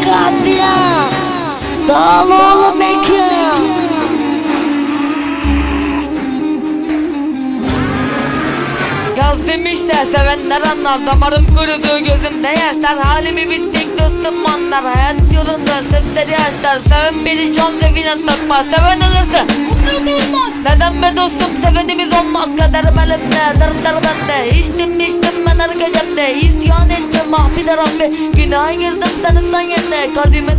katliam. Dağıl oğlum mekan. Yaz demişler sevenler anlar, damarım kurudu gözümde yaşlar, halimi bittik dostum anlar. Hayat yolunda sesleri açlar, seven biri can zevine takmaz, seven olursa umrunda olmaz. Neden be dostum sevenimiz olmaz, kaderim elimde, dırdır bende. İçtim ben her gecemde, isyan ettim mahvide Rabbi, günaha girdim senin sayende. Kalbime